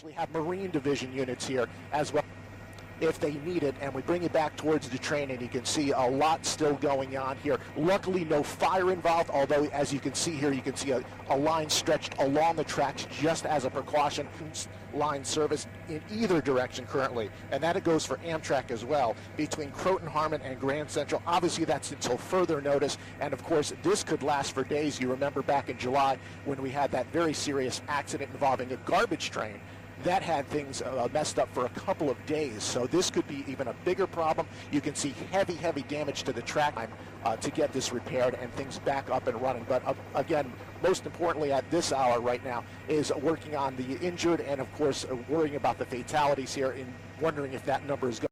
We have Marine Division units here as well if they need it, and we bring it back towards the train, and you can see a lot still going on here. Luckily, no fire involved, although as you can see here, you can see a line stretched along the tracks just as a precaution. Line service in either direction currently, and that it goes for Amtrak as well, between Croton, Harmon, and Grand Central. Obviously, that's until further notice, and of course, this could last for days. You remember back in July when we had that very serious accident involving a garbage train. That had things messed up for a couple of days. So this could be even a bigger problem. You can see heavy damage to the track to get this repaired and things back up and running. But again, most importantly at this hour right now is working on the injured and, of course, worrying about the fatalities here and wondering if that number is going